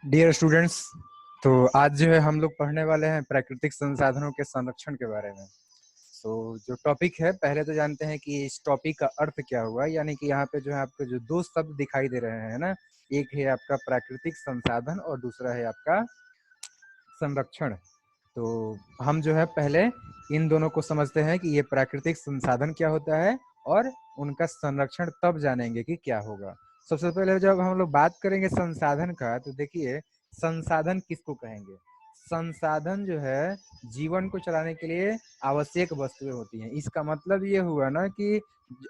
Dear students, तो आज जो है हम लोग पढ़ने वाले हैं प्राकृतिक संसाधनों के संरक्षण के बारे में। जो टॉपिक है, पहले तो जानते हैं कि इस टॉपिक का अर्थ क्या हुआ। यानी कि यहाँ पे जो है आपको जो दो शब्द दिखाई दे रहे हैं ना, एक है आपका प्राकृतिक संसाधन और दूसरा है आपका संरक्षण। तो हम जो है पहले इन दोनों को समझते हैं कि ये प्राकृतिक संसाधन क्या होता है और उनका संरक्षण तब जानेंगे कि क्या होगा। सबसे पहले जब हम लोग बात करेंगे संसाधन का, तो देखिए संसाधन किसको कहेंगे। संसाधन जो है जीवन को चलाने के लिए आवश्यक वस्तुएं होती हैं। इसका मतलब ये हुआ ना कि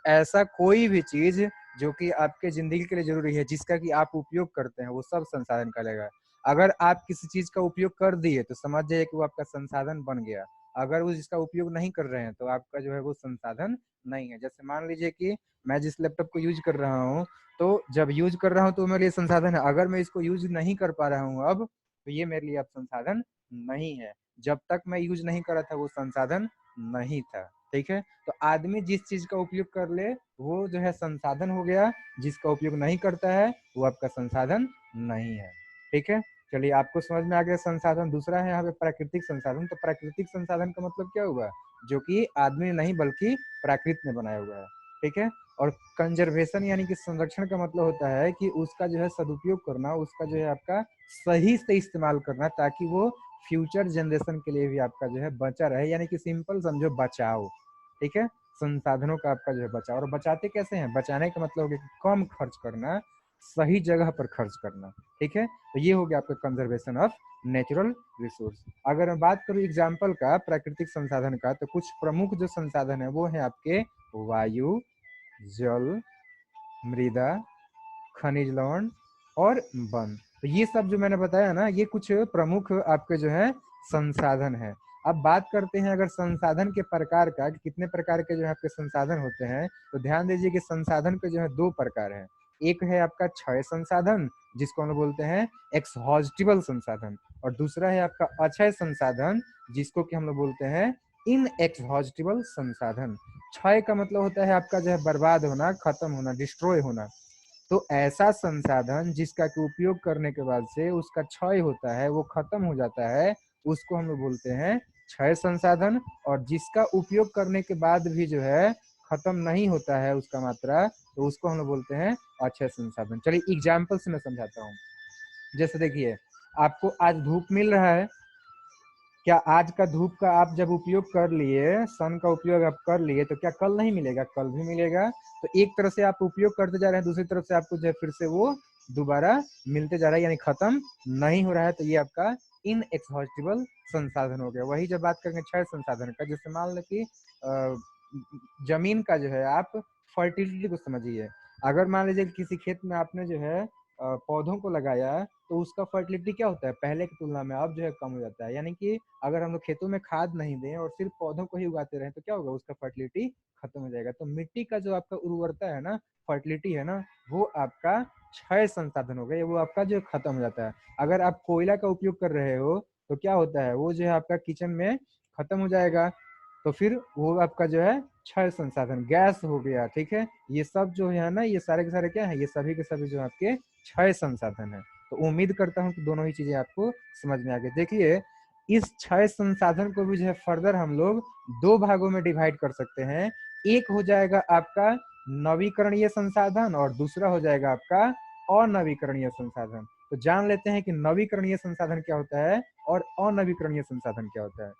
ऐसा कोई भी चीज जो कि आपके जिंदगी के लिए जरूरी है, जिसका कि आप उपयोग करते हैं, वो सब संसाधन कहलाएगा। अगर आप किसी चीज का उपयोग कर दिए तो समझ जाइए कि वो आपका संसाधन बन गया। अगर वो जिसका उपयोग नहीं कर रहे हैं तो आपका जो है वो संसाधन नहीं है। जैसे मान लीजिए कि मैं जिस लैपटॉप को यूज कर रहा हूँ, तो जब यूज कर रहा हूँ तो मेरे लिए संसाधन है। अगर मैं इसको यूज नहीं कर पा रहा हूँ अब, तो ये मेरे लिए अब संसाधन नहीं है। जब तक मैं यूज नहीं कर रहा था वो संसाधन नहीं था। ठीक है, तो आदमी जिस चीज का उपयोग कर ले वो जो है संसाधन हो गया, जिसका उपयोग नहीं करता है वो आपका संसाधन नहीं है। ठीक है, चलिए आपको समझ में आ गया संसाधन। दूसरा है यहाँ पे प्राकृतिक संसाधन। तो प्राकृतिक संसाधन का मतलब क्या हुआ, जो कि आदमी नहीं बल्कि प्राकृत ने बनाया हुआ है। ठीक है, और कंजर्वेशन यानी कि संरक्षण का मतलब होता है कि उसका जो है सदुपयोग करना, उसका जो है आपका सही से इस्तेमाल करना, ताकि वो फ्यूचर जनरेशन के लिए भी आपका जो है बचा रहे। यानी कि सिंपल समझो, बचाओ। ठीक है, संसाधनों का आपका जो है बचाओ। और बचाते कैसे हैं, बचाने का मतलब हो गया कि कम खर्च करना, सही जगह पर खर्च करना। ठीक है, तो ये हो गया आपका कंजर्वेशन ऑफ नेचुरल रिसोर्स। अगर मैं बात करूं एग्जाम्पल का प्राकृतिक संसाधन का, तो कुछ प्रमुख जो संसाधन है वो है आपके वायु, जल, मृदा, खनिज लवण और वन। तो ये सब जो मैंने बताया ना, ये कुछ प्रमुख आपके जो है संसाधन है। अब बात करते हैं अगर संसाधन के प्रकार का, कि कितने प्रकार के जो है आपके संसाधन होते हैं, तो ध्यान दीजिए कि संसाधन के जो है दो प्रकार हैं। एक है आपका क्षय संसाधन, जिसको हम लोग बोलते हैं एक्सहॉस्टिबल संसाधन, और दूसरा है आपका अक्षय संसाधन, जिसको कि हम लोग बोलते हैं इन एक्सहॉस्टिबल संसाधन। क्षय का मतलब होता है आपका जो है बर्बाद होना, खत्म होना, डिस्ट्रॉय होना। तो ऐसा संसाधन जिसका कि उपयोग करने के बाद से उसका क्षय होता है, वो खत्म हो जाता है, उसको हम लोग बोलते हैं क्षय संसाधन। और जिसका उपयोग करने के बाद भी जो है खत्म नहीं होता है उसका मात्रा, तो उसको हम लोग बोलते हैं अक्षय संसाधन। चलिए एग्जाम्पल से मैं समझाता हूँ। जैसे देखिए, आपको आज धूप मिल रहा है, क्या आज का धूप का आप जब उपयोग कर लिए, सन का उपयोग आप कर लिए, तो क्या कल नहीं मिलेगा, कल भी मिलेगा। तो एक तरफ से आप उपयोग करते जा रहे हैं, दूसरी तरफ से आपको जो है फिर से वो दोबारा मिलते जा रहा है, यानी खत्म नहीं हो रहा है। तो ये आपका इन एक्सहॉस्टिबल संसाधन हो गया। वही जब बात करेंगे क्षय संसाधन का, जैसे मान लो कि जमीन का जो है आप फर्टिलिटी को समझिए। अगर मान लीजिए किसी खेत में आपने जो है पौधों को लगाया, तो उसका फर्टिलिटी क्या होता है, पहले की तुलना में अब जो है कम हो जाता है। यानी कि अगर हम लोग खेतों में खाद नहीं दें और सिर्फ पौधों को ही उगाते रहें, तो क्या होगा, उसका फर्टिलिटी खत्म हो जाएगा। तो मिट्टी का जो आपका उर्वरता है ना, फर्टिलिटी है ना, वो आपका क्षय संसाधन हो गया, वो आपका जो खत्म हो जाता है। अगर आप कोयला का उपयोग कर रहे हो, तो क्या होता है, वो जो है आपका किचन में खत्म हो जाएगा। तो फिर वो आपका जो है क्षय संसाधन, गैस हो गया। ठीक है, ये सब जो है ना, ये सारे के सारे क्या है, ये सभी के सभी जो आपके क्षय संसाधन है। तो उम्मीद करता हूँ कि दोनों ही चीजें आपको समझ में आ गई। देखिए, इस क्षय संसाधन को भी जो है फर्दर हम लोग दो भागों में डिवाइड कर सकते हैं। एक हो जाएगा आपका नवीकरणीय संसाधन और दूसरा हो जाएगा आपका अनवीकरणीय संसाधन। तो जान लेते हैं कि नवीकरणीय संसाधन क्या होता है और अनवीकरणीय संसाधन क्या होता है।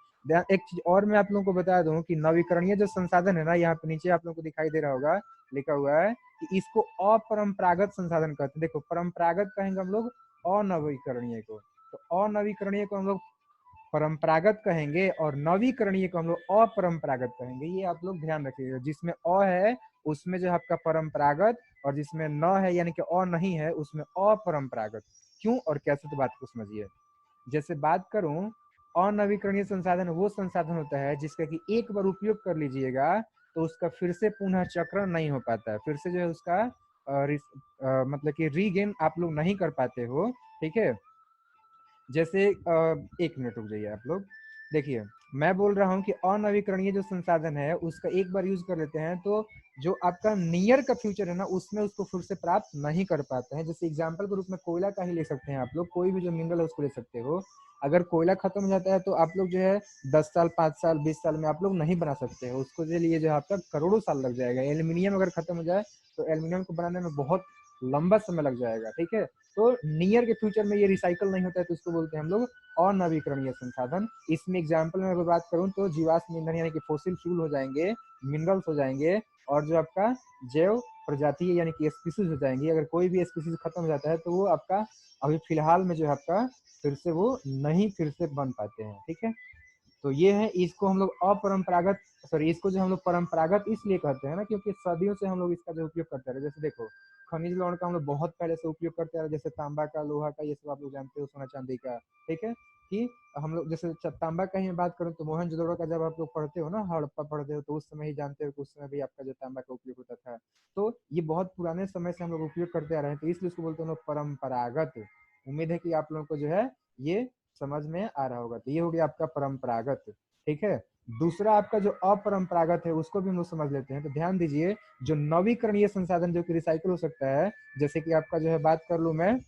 एक चीज और मैं आप लोगों को बता दूं कि नवीकरणीय जो संसाधन है ना, यहाँ पे नीचे आप लोगों को दिखाई दे रहा होगा, लिखा हुआ है कि इसको अपरंपरागत संसाधन कहते हैं। देखो, परंपरागत कहेंगे हम लोग अनवीकरणीय को, तो अनवीकरणीय को हम लोग परंपरागत कहेंगे और नवीकरणीय को हम लोग अपरंपरागत कहेंगे। ये आप लोग ध्यान रखिएगा, जिसमें अ है उसमें जो है आपका परंपरागत, और जिसमें न है यानी कि अ नहीं है उसमें अपरंपरागत। क्यों और कैसे, तो बात को समझिए। जैसे बात करूं, अनवीकरणीय संसाधन वो संसाधन होता है जिसका कि एक बार उपयोग कर लीजिएगा तो उसका फिर से पुनः चक्रण नहीं हो पाता है, फिर से जो है उसका मतलब कि रीगेन आप लोग नहीं कर पाते हो। ठीक है, जैसे एक मिनट रुक जाइए आप लोग। देखिए, मैं बोल रहा हूँ कि अनवीकरणीय जो संसाधन है उसका एक बार यूज कर लेते हैं तो जो आपका नियर का फ्यूचर है ना उसमें उसको फिर से प्राप्त नहीं कर पाते हैं। जैसे एग्जांपल के रूप में कोयला का ही ले सकते हैं आप लोग, कोई भी जो मिनरल है उसको ले सकते हो। अगर कोयला खत्म हो जाता है तो आप लोग जो है 10 साल, 5 साल, 20 साल में आप लोग नहीं बना सकते हो, उसको के लिए जो है आपका करोड़ों साल लग जाएगा। एल्यूमिनियम अगर खत्म हो जाए तो एल्यूमिनियम को बनाने में बहुत लंबा समय लग जाएगा, ठीक है। तो नियर के फ्यूचर में ये रिसाइकल नहीं होता है तो उसको बोलते हैं हम लोग अनवीकरणीय संसाधन। इसमें एग्जाम्पल में अगर बात करूं तो जीवाश्म ईंधन यानी कि फोसिल फ्यूल हो जाएंगे, मिनरल्स हो जाएंगे, और जो आपका जैव प्रजाति यानी कि स्पीसीज हो जाएंगी। अगर कोई भी स्पीसीज खत्म हो जाता है तो वो आपका अभी फिलहाल में जो है आपका फिर से वो नहीं फिर से बन पाते हैं, ठीक है। तो ये है, इसको हम लोग अपरंपरागत, सॉरी, इसको जो हम लोग परंपरागत इसलिए कहते हैं ना क्योंकि सदियों से हम लोग इसका जो उपयोग करते रहे। जैसे देखो, खनिज लवण का हम लोग बहुत पहले से उपयोग करते रहे, जैसे तांबा का, लोहा का, ये सब आप लोग जानते हो, सोना चांदी का, ठीक है। कि हम लोग जैसे तांबा का ही मैं बात करूँ तो मोहनजोदड़ो का जब आप लोग पढ़ते हो ना, हड़प्पा पढ़ते हो, तो उस समय ही जानते हो कि उस समय भी आपका जो तांबा का उपयोग होता था। तो ये बहुत पुराने समय से हम लोग उपयोग करते आ रहे हैं, तो इसलिए इसको बोलते हैं हम लोग परंपरागत। उम्मीद है कि आप लोगों को जो है ये समझ में आ रहा होगा। तो ये हो गया आपका परंपरागत, ठीक है। दूसरा आपका जो अपरंपरागत है उसको भी हम लोग समझ लेते हैं। तो ध्यान दीजिए, जो नवीकरणीय संसाधन जो कि रिसाइकल हो सकता है, जैसे कि आपका जो है बात कर लूं मैं,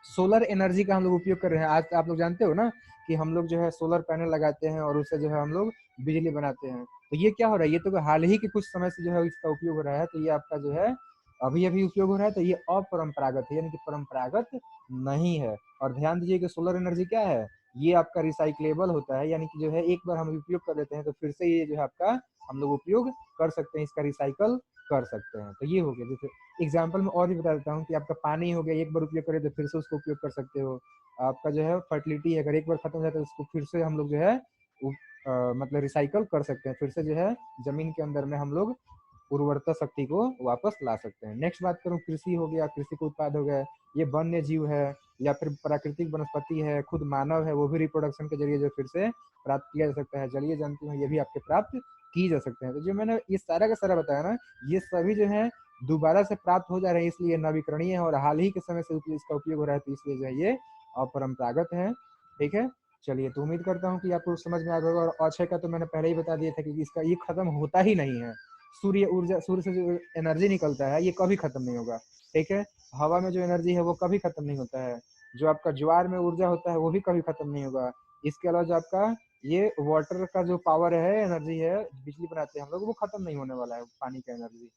सोलर एनर्जी का हम लोग उपयोग कर रहे हैं। आज आप लोग जानते हो ना कि हम लोग जो है सोलर पैनल लगाते हैं और उससे जो है हम लोग बिजली बनाते हैं। तो ये क्या हो रहा है, ये तो हाल ही के कुछ समय से जो है इसका उपयोग हो रहा है। तो ये आपका जो है अभी अभी उपयोग हो रहा है, तो ये अपरंपरागत है, यानी कि परंपरागत नहीं है। और ध्यान दीजिए कि सोलर एनर्जी क्या है, ये आपका रिसाइक्लेबल होता है, यानी कि जो है एक बार हम उपयोग कर लेते हैं तो फिर से ये जो है आपका हम लोग उपयोग कर सकते हैं, इसका रिसाइकल कर सकते हैं। तो ये हो गया। जैसे एग्जाम्पल में और भी बता देता हूँ कि आपका पानी हो गया, एक बार उपयोग करें तो फिर से उसको उपयोग कर सकते हो। आपका जो है फर्टिलिटी है, अगर एक बार खत्म हो जाता है तो उसको फिर से हम लोग जो है मतलब रिसाइकल कर सकते हैं, फिर से जो है जमीन के अंदर में हम लोग उर्वरता शक्ति को वापस ला सकते हैं। नेक्स्ट बात करूँ, कृषि हो गया, कृषि का उत्पाद हो गया, ये वन्य जीव है या फिर प्राकृतिक वनस्पति है, खुद मानव है, वो भी रिप्रोडक्शन के जरिए जो फिर से प्राप्त किया जा सकता है। जलीय जंतु है, ये भी आपके प्राप्त की जा सकते हैं। तो जो मैंने ये सारा का सारा बताया ना, ये सभी जो है दोबारा से प्राप्त हो जा रहे हैं, इसलिए नवीकरणीय है और हाल ही के समय से इसका उपयोग हो रहा है, तो इसलिए जो है ये अपरंपरागत है, ठीक है। चलिए, तो उम्मीद करता हूँ कि आपको समझ में आ गया होगा। और अक्षय का तो मैंने पहले ही बता दिया था कि इसका ये खत्म होता ही नहीं है। सूर्य ऊर्जा, सूर्य से जो एनर्जी निकलता है ये कभी खत्म नहीं होगा, ठीक है। हवा में जो एनर्जी है वो कभी खत्म नहीं होता है। जो आपका ज्वार में ऊर्जा होता है वो भी कभी खत्म नहीं होगा। इसके अलावा जो आपका ये वाटर का जो पावर है, एनर्जी है, बिजली बनाते हैं हम लोग, वो खत्म नहीं होने वाला है, पानी का एनर्जी।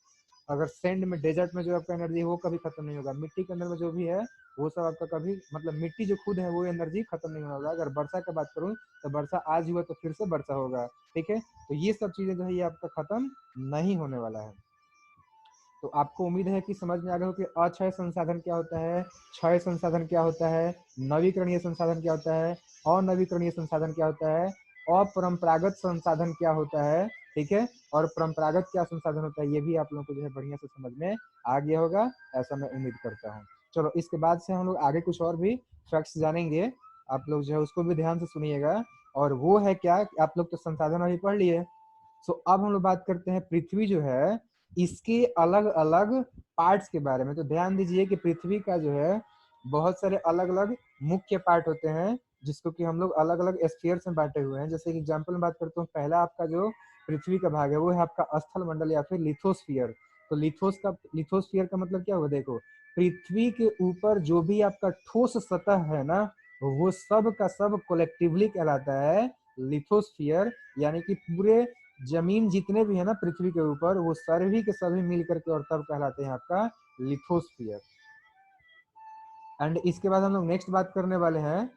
अगर सैंड में, डेजर्ट में जो आपका एनर्जी है वो कभी खत्म नहीं होगा। मिट्टी के अंदर में जो भी है वो सब आपका कभी, मतलब मिट्टी जो खुद है वो एनर्जी खत्म नहीं होने वाला। अगर वर्षा की बात करूँ तो वर्षा आज हुआ तो फिर से वर्षा होगा, ठीक है। तो ये सब चीजें जो है ये आपका खत्म नहीं होने वाला है। तो आपको उम्मीद है कि समझ में आ गया हो कि अक्षय संसाधन क्या होता है, क्षय संसाधन क्या होता है, नवीकरणीय संसाधन क्या होता है, अनवीकरणीय संसाधन क्या होता है, अपरंपरागत संसाधन क्या होता है, ठीक है। और परंपरागत क्या संसाधन होता है, ये भी आप लोगों को जो है बढ़िया से समझ में आ गया होगा, ऐसा मैं उम्मीद करता हूँ। चलो, इसके बाद से हम लोग आगे कुछ और भी फैक्ट्स जानेंगे, आप लोग जो है उसको भी ध्यान से सुनिएगा। और वो है क्या, आप लोग तो संसाधन अभी पढ़ लिए। सो अब हम लोग बात करते हैं पृथ्वी जो है इसके अलग अलग पार्ट्स के बारे में। तो ध्यान दीजिए कि पृथ्वी का जो है बहुत सारे अलग अलग मुख्य पार्ट होते हैं, जिसको कि हम लोग अलग अलग स्फीयर्स में बांटे हुए हैं। जैसे कि एग्जांपल में बात करता हूँ, पहला आपका जो पृथ्वी का भाग है वो है आपका स्थल मंडल या फिर लिथोस्फीयर। तो लिथोस्फीयर का मतलब क्या हुआ, देखो, पृथ्वी के ऊपर जो भी आपका ठोस सतह है ना, वो सब का सब कोलेक्टिवली कहलाता है लिथोस्फीयर। यानी कि पूरे जमीन जितने भी है ना पृथ्वी के ऊपर, वो सभी के सभी मिल करके और तब कहलाते हैं आपका लिथोस्फीयर। एंड इसके बाद हम लोग नेक्स्ट बात करने वाले हैं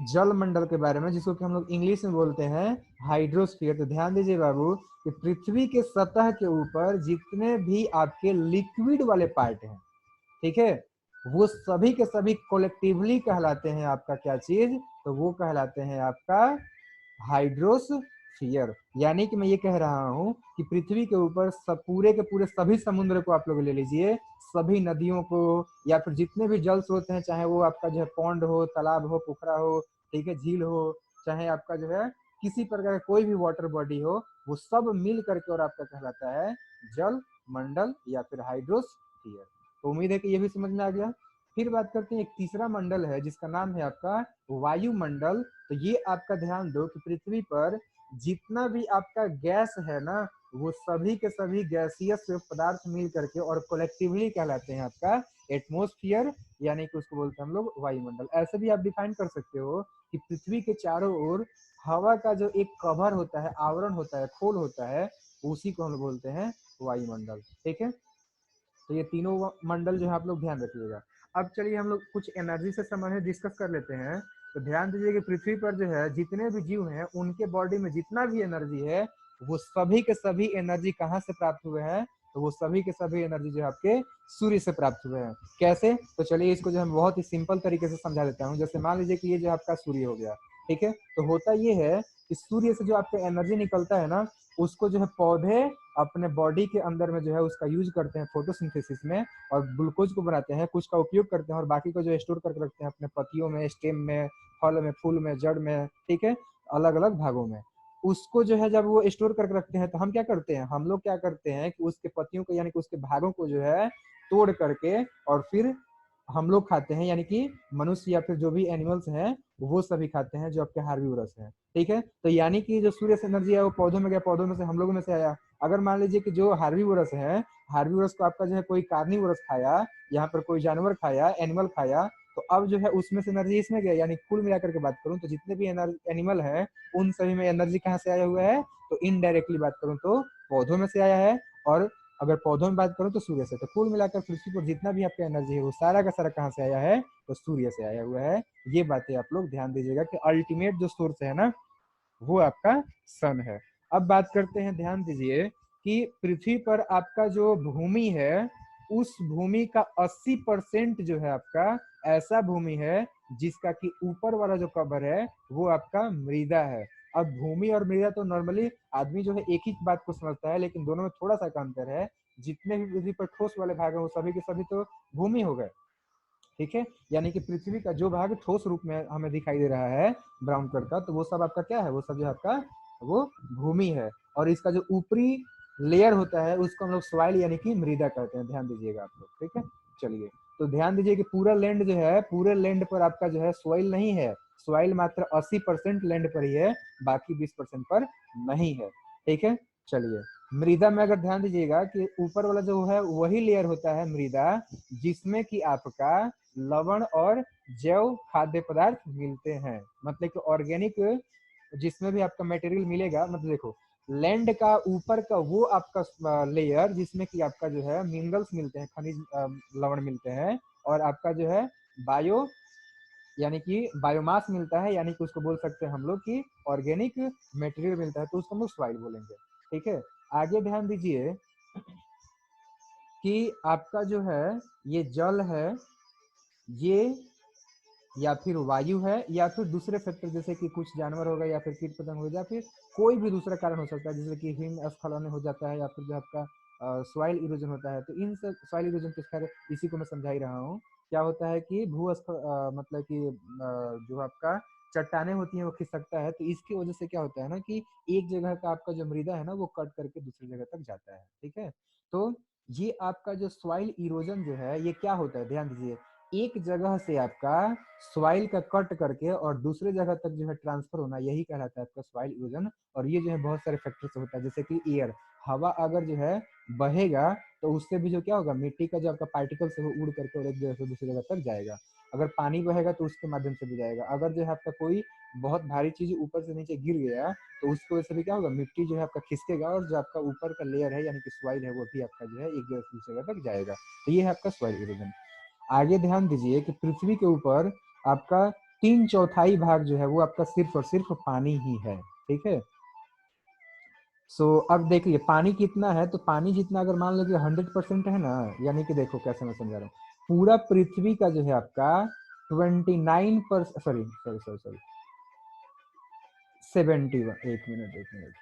जल मंडल के बारे में, जिसको कि हम लोग इंग्लिश में बोलते हैं हाइड्रोस्फीयर। तो ध्यान दीजिए बाबू कि पृथ्वी के सतह के ऊपर जितने भी आपके लिक्विड वाले पार्ट हैं, ठीक है, वो सभी के सभी कोलेक्टिवली कहलाते हैं आपका क्या चीज, तो वो कहलाते हैं आपका हाइड्रोस्फीयर। यानी कि मैं ये कह रहा हूं कि पृथ्वी के ऊपर सब पूरे के पूरे सभी समुद्र को आप लोग ले लीजिए, सभी नदियों को, या फिर जितने भी जल स्रोत हैं, चाहे वो आपका जो है पौंड हो, तालाब हो, पोखरा हो, ठीक है, झील हो, चाहे आपका जो है किसी प्रकार का कोई भी वाटर बॉडी हो, वो सब मिल करके और आपका कहलाता है जल मंडल या फिर हाइड्रोस्फीयर। तो उम्मीद है कि ये भी समझ में आ गया। फिर बात करते हैं एक तीसरा मंडल है जिसका नाम है आपका वायुमंडल। तो ये आपका ध्यान दो कि पृथ्वी पर जितना भी आपका गैस है ना, वो सभी के सभी गैसियस पदार्थ मिल करके और कलेक्टिवली कहलाते हैं आपका एटमोस्फियर, यानी कि उसको बोलते हैं हम लोग वायुमंडल। ऐसे भी आप डिफाइन कर सकते हो कि पृथ्वी के चारों ओर हवा का जो एक कवर होता है, आवरण होता है, खोल होता है, उसी को हम लोग बोलते हैं वायुमंडल। ठीक है, तो ये तीनों मंडल जो है आप लोग ध्यान रखिएगा। अब चलिए हम लोग कुछ एनर्जी से संबंधित डिस्कस कर लेते हैं। तो ध्यान दीजिए कि पृथ्वी पर जो है जितने भी जीव हैं उनके बॉडी में जितना भी एनर्जी है वो सभी के सभी एनर्जी कहाँ से प्राप्त हुए हैं, तो वो सभी के सभी एनर्जी जो है आपके सूर्य से प्राप्त हुए हैं। कैसे, तो चलिए इसको जो है बहुत ही सिंपल तरीके से समझा देता हूँ। जैसे मान लीजिए कि ये जो आपका सूर्य हो गया, ठीक है, तो होता ये है कि सूर्य से जो आपका एनर्जी निकलता है ना, उसको जो है पौधे अपने बॉडी के अंदर में जो है उसका यूज करते हैं फोटोसिंथेसिस में, और ग्लूकोज को बनाते हैं, कुछ का उपयोग करते हैं और बाकी को जो स्टोर करके रखते हैं अपने पत्तियों में, स्टेम में, फल में, फूल में, जड़ में, ठीक है, अलग अलग भागों में। उसको जो है जब वो स्टोर करके रखते हैं तो हम क्या करते हैं, हम लोग क्या करते हैं कि उसके पत्तियों को यानी कि उसके भागों को जो है तोड़ करके और फिर हम लोग खाते हैं, यानी कि मनुष्य या फिर जो भी एनिमल्स हैं वो सभी खाते हैं जो आपके हार्बीवोरस हैं। ठीक है, तो यानी कि जो सूर्य से एनर्जी है वो पौधों में गया, पौधों में से हम लोगों में से आया। अगर मान लीजिए कि जो हार्बीवोरस है, हार्बीवोरस को आपका जो है कोई कार्निवोरस खाया, यहाँ पर कोई जानवर खाया, एनिमल खाया, तो अब जो है उसमें से एनर्जी इसमें गया। यानी कुल मिलाकर के बात करूं तो जितने भी एनिमल है उन सभी में एनर्जी कहाँ से आया हुआ है, तो इनडायरेक्टली बात करूं तो पौधों में से आया है, और अगर पौधों में बात करूं तो सूर्य से। तो कुल मिलाकर पृथ्वी पर जितना भी आपका एनर्जी है वो सारा का सारा कहाँ से आया है, तो सूर्य से आया हुआ है। ये बातें आप लोग ध्यान दीजिएगा कि अल्टीमेट जो सोर्स है ना वो आपका सन है। अब बात करते हैं, ध्यान दीजिए कि पृथ्वी पर आपका जो भूमि है उस भूमि का 80% जो है आपका ऐसा भूमि है जिसका कि ऊपर वाला जो कवर है वो आपका मृदा है। अब भूमि और मृदा तो नॉर्मली आदमी जो है एक ही बात को समझता है, लेकिन दोनों में थोड़ा सा का अंतर है। जितने भी पृथ्वी पर ठोस वाले भाग है वो सभी के सभी तो भूमि हो गए। ठीक है, यानी कि पृथ्वी का जो भाग ठोस रूप में हमें दिखाई दे रहा है ब्राउन कलर का, तो वो सब आपका क्या है, वो सब जो आपका वो भूमि है। और इसका जो ऊपरी लेयर होता है उसको हम लोग सॉइल यानी कि मृदा कहते हैं। ध्यान दीजिएगा आप लोग, ठीक है। चलिए, तो ध्यान दीजिए कि पूरा लैंड जो है, पूरे लैंड पर आपका जो है सॉइल नहीं है। सॉइल मात्र 80% लैंड पर ही है, बाकी 20% पर नहीं है। ठीक है, चलिए, मृदा में अगर ध्यान दीजिएगा कि ऊपर वाला जो है वही लेयर होता है मृदा, जिसमें कि आपका लवण और जैव खाद्य पदार्थ मिलते हैं। मतलब कि ऑर्गेनिक जिसमें भी आपका मटेरियल मिलेगा, मतलब देखो लैंड का ऊपर का वो आपका लेयर जिसमें कि आपका जो है मिनरल्स मिलते हैं, खनिज लवण मिलते हैं, और आपका जो है बायो यानी कि बायोमास मिलता है, यानी कि उसको बोल सकते हैं हम लोग कि ऑर्गेनिक मटेरियल मिलता है, तो उसको हम लोग सॉइल बोलेंगे। ठीक है, आगे ध्यान दीजिए कि आपका जो है ये जल है, ये या फिर वायु है, या फिर दूसरे फैक्टर जैसे कि कुछ जानवर होगा या फिर कीट पतंग हो, या फिर कोई भी दूसरा कारण हो सकता है, जैसे कि हिमस्खलन हो जाता है या फिर जो आपका सॉइल इरोजन होता है। तो इन सब सॉइल इरोजन के खैर इसी को मैं समझा ही रहा हूँ। क्या होता है कि मतलब कि जो आपका चट्टाने होती हैं वो खिसकता है, तो इसकी वजह से क्या होता है ना कि एक जगह का आपका जो मृदा है ना वो कट करके दूसरी जगह तक जाता है। ठीक है, तो ये आपका जो सॉइल इरोजन जो है ये क्या होता है, ध्यान दीजिए, एक जगह से आपका सॉइल का कट करके और दूसरे जगह तक जो है ट्रांसफर होना, यही कहलाता है आपका सॉइल इरोजन। और ये जो है बहुत सारे फैक्टर से होता है, जैसे कि एयर, हवा अगर जो है बहेगा तो उससे भी जो क्या होगा, मिट्टी का जो आपका पार्टिकल्स है वो उड़ करके और एक जगह से दूसरी जगह तक जाएगा। अगर पानी बहेगा तो उसके माध्यम से भी जाएगा। अगर जो है आपका कोई बहुत भारी चीज ऊपर से नीचे गिर गया तो उसकी वजह से भी क्या होगा, मिट्टी जो है आपका खिसकेगा और जो आपका ऊपर का लेयर है यानी कि सॉइल है वो भी आपका जो है एक जगह से दूसरी जगह तक जाएगा। तो ये है आपका सॉइल इरोजन। आगे ध्यान दीजिए कि पृथ्वी के ऊपर आपका 3/4 भाग जो है वो आपका सिर्फ और सिर्फ पानी ही है। ठीक है, अब देखिए पानी कितना है, तो पानी जितना अगर मान लो कि 100% है ना, यानी कि देखो कैसे मैं समझा रहा हूँ, पूरा पृथ्वी का जो है आपका 29%, सॉरी सॉरी सॉरी सॉरी 71, एक मिनट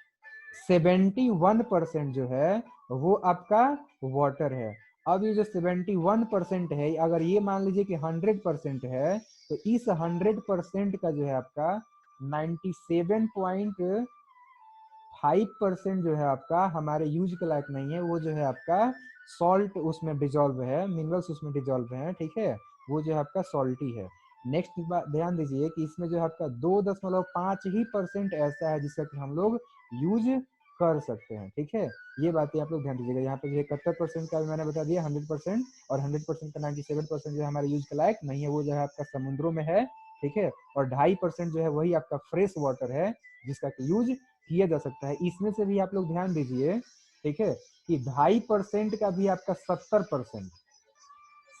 71% जो है वो आपका वाटर है। अब ये जो 71% है, अगर ये मान लीजिए कि 100% है, तो इस 100% का जो है आपका 97.5% जो है आपका हमारे यूज के लायक नहीं है, वो जो है आपका सॉल्ट उसमें डिजॉल्व है, मिनरल्स उसमें डिजॉल्व हैं, ठीक है, वो जो है आपका सॉल्टी है। नेक्स्ट ध्यान दीजिए कि इसमें जो है आपका 2.5 ही % ऐसा है जिसका कि हम लोग यूज कर सकते हैं, ठीक है। ये बातें आप लोग ध्यान दीजिएगा। यहाँ पे जो 71% का भी मैंने बता दिया 100%, और 100% का 97% जो है हमारे यूज के लायक नहीं है, वो जो है आपका समुद्रों में है, ठीक है। और 2.5% जो है वही आपका फ्रेश वाटर है जिसका कि यूज किया जा सकता है। इसमें से भी आप लोग ध्यान दीजिए, ठीक है, कि 2.5% का भी आपका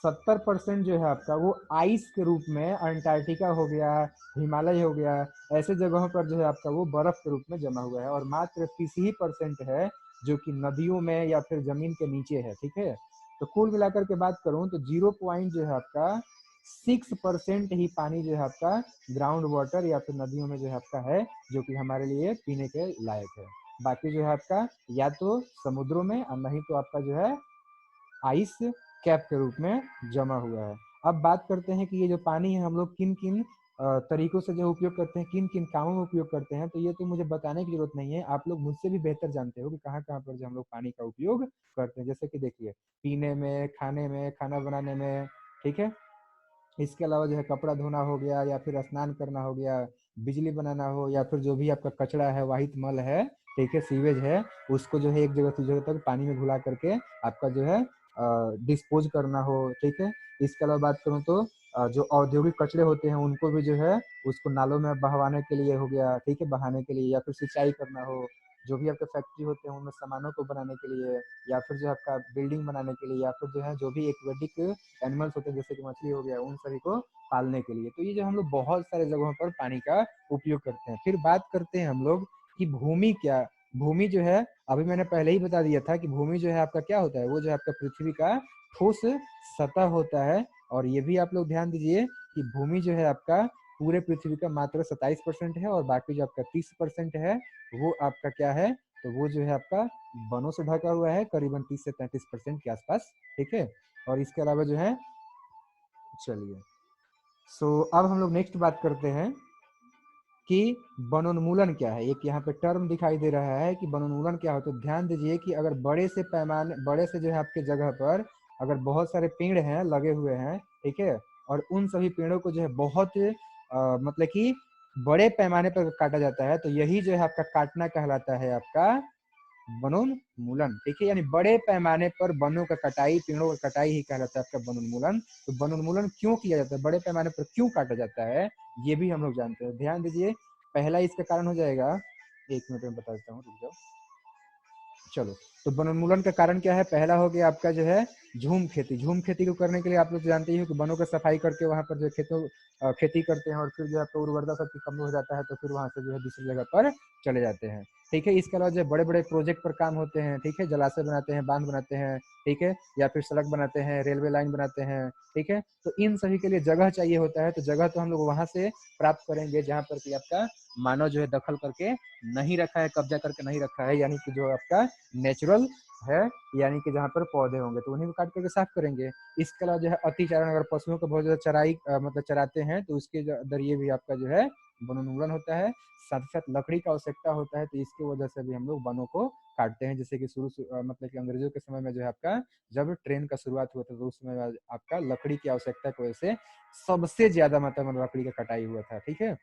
70% जो है आपका वो आइस के रूप में अंटार्कटिका हो गया, हिमालय हो गया, ऐसे जगहों पर जो है आपका वो बर्फ के रूप में जमा हुआ है, और मात्र 30% है जो कि नदियों में या फिर जमीन के नीचे है, ठीक है। तो कुल मिलाकर के बात करूं तो 0 जो है आपका 6% ही पानी जो है आपका ग्राउंड वाटर या फिर नदियों में जो है आपका है, जो कि हमारे लिए पीने के लायक है। बाकी जो है आपका या तो समुद्रों में और नहीं तो आपका जो है आइस कैप के रूप में जमा हुआ है। अब बात करते हैं कि ये जो पानी है हम लोग किन किन तरीकों से जो उपयोग करते हैं, किन किन कामों में उपयोग करते हैं, तो ये तो मुझे बताने की जरूरत नहीं है, आप लोग मुझसे भी बेहतर जानते हो कि कहाँ कहाँ पर जो हम लोग पानी का उपयोग करते हैं। जैसे कि देखिए, पीने में, खाने में, खाना बनाने में, ठीक है। इसके अलावा जो है कपड़ा धोना हो गया या फिर स्नान करना हो गया, बिजली बनाना हो, या फिर जो भी आपका कचरा है, वाहित मल है, ठीक है, सीवेज है, उसको जो है एक जगह से जगह तक पानी में घुला करके आपका जो है डिस्पोज करना हो, ठीक है। इसके अलावा बात करूँ तो जो औद्योगिक कचरे होते हैं उनको भी जो है उसको नालों में बहवाने के लिए हो गया, ठीक है, बहाने के लिए, या फिर सिंचाई करना हो, जो भी आपके फैक्ट्री होते हैं उनमें सामानों को बनाने के लिए, या फिर जो है आपका बिल्डिंग बनाने के लिए, या फिर जो है जो भी एक्वेटिक एनिमल्स होते हैं जैसे कि मछली हो गया, उन सभी को पालने के लिए। तो ये जो हम लोग बहुत सारे जगहों पर पानी का उपयोग करते हैं। फिर बात करते हैं हम लोग कि भूमि क्या, भूमि जो है अभी मैंने पहले ही बता दिया था कि भूमि जो है आपका क्या होता है, वो जो है आपका पृथ्वी का ठोस सतह होता है। और ये भी आप लोग ध्यान दीजिए कि भूमि जो है आपका पूरे पृथ्वी का मात्र 27% है, और बाकी जो आपका 30% है वो आपका क्या है, तो वो जो है आपका वनों से ढका हुआ है, करीबन 30 से 35% के आसपास, ठीक है। और इसके अलावा जो है, चलिए, अब हम लोग नेक्स्ट बात करते हैं कि वनोन्मूलन क्या है। एक यहाँ पे टर्म दिखाई दे रहा है कि वनोन्मूलन क्या हो, तो ध्यान दीजिए कि अगर बड़े से जो है आपके जगह पर अगर बहुत सारे पेड़ हैं लगे हुए हैं, ठीक है, और उन सभी पेड़ों को जो है बहुत मतलब कि बड़े पैमाने पर काटा जाता है, तो यही जो है आपका काटना कहलाता है आपका वनोन्मूलन, ठीक है। यानी बड़े पैमाने पर वनों का कटाई, पेड़ों का कटाई ही कहलाता है आपका वनोन्मूलन। तो वनोन्मूलन क्यों किया जाता है, बड़े पैमाने पर क्यों काटा जाता है, ये भी हम लोग जानते हैं। ध्यान दीजिए, पहला इसका कारण हो जाएगा, 1 मिनट में बता देता हूँ, रुक जाओ। चलो, तो वनोन्मूलन का कारण क्या है, पहला हो गया आपका जो है झूम खेती। झूम खेती को करने के लिए आप लोग जानते ही हो कि वनों का सफाई करके वहां पर जो खेती करते हैं, और फिर जो आपका उर्वरता सबकी कम हो जाता है, तो फिर वहां से जो है दूसरी जगह पर चले जाते हैं, ठीक है। इसके अलावा जो बड़े बड़े प्रोजेक्ट पर काम होते हैं, ठीक है, जलाशय बनाते हैं, बांध बनाते हैं, ठीक है, या फिर सड़क बनाते हैं, रेलवे लाइन बनाते हैं, ठीक है। तो इन सभी के लिए जगह चाहिए होता है, तो जगह तो हम लोग वहां से प्राप्त करेंगे जहाँ पर कि आपका मानव जो है दखल करके नहीं रखा है, कब्जा करके नहीं रखा है, यानी कि जो आपका नेचुरल है, यानी कि जहाँ पर पौधे होंगे तो उन्हीं को काट करके साफ करेंगे। इसके अलावा जो है अतिचारण, अगर पशुओं को बहुत ज्यादा चराई मतलब चराते हैं, तो उसके जरिए भी आपका जो है वनोन्मूलन होता है। साथ ही साथ लकड़ी का आवश्यकता होता है, तो इसकी वजह से भी हम लोग वनों को काटते हैं। जैसे कि मतलब कि अंग्रेजों के समय में जो है आपका जब ट्रेन का शुरुआत हुआ था, तो उस समय आपका लकड़ी की आवश्यकता की वजह से सबसे ज्यादा मात्रा में लकड़ी का कटाई हुआ था, ठीक है।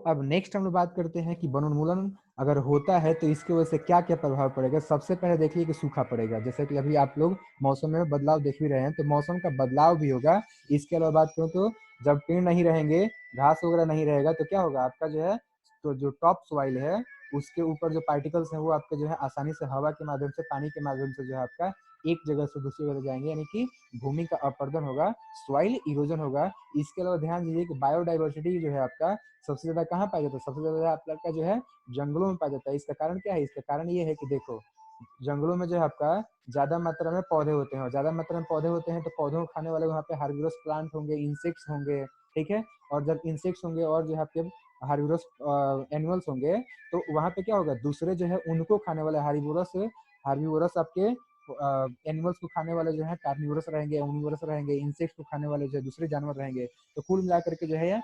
अब नेक्स्ट हम लोग बात करते हैं कि वनोन्मूलन अगर होता है तो इसकी वजह से क्या क्या प्रभाव पड़ेगा। सबसे पहले देखिए कि सूखा पड़ेगा, जैसे कि अभी आप लोग मौसम में बदलाव देख भी रहे हैं, तो मौसम का बदलाव भी होगा। इसके अलावा बात करूँ तो जब पेड़ नहीं रहेंगे, घास वगैरह नहीं रहेगा, तो क्या होगा, आपका जो है तो जो टॉप सॉइल है उसके ऊपर जो पार्टिकल्स हैं वो आपके जो है आसानी से हवा के माध्यम से, पानी के माध्यम से जो है आपका एक जगह से दूसरी जगह जाएंगे, यानी कि भूमि का अपरदन होगा, सॉइल इरोजन होगा। इसके अलावा ध्यान दीजिए कि बायोडाइवर्सिटी जो है आपका सबसे ज्यादा कहाँ पाया जाता है, सबसे ज्यादा आपका जो है जंगलों में पाया जाता है। इसका कारण क्या है, इसका कारण ये है कि देखो, जंगलों में जो है आपका ज्यादा मात्रा में पौधे होते हैं, और ज्यादा मात्रा में पौधे होते हैं तो पौधों को खाने वाले वहाँ पे हार्बिवरस प्लांट होंगे, इंसेक्ट्स होंगे, ठीक है। और जब इंसेक्ट्स होंगे और जो है आपके हार्बिवरस एनिमल्स होंगे, तो वहाँ पे क्या होगा, दूसरे जो है उनको खाने वाले हार्बिवरस हार्बिवरस आपके एनिमल्स को खाने वाले जो है कार्निवरस रहेंगे, ओमनिवरस रहेंगे, इंसेक्ट्स को खाने वाले जो है दूसरे जानवर रहेंगे। तो कुल मिलाकर के जो है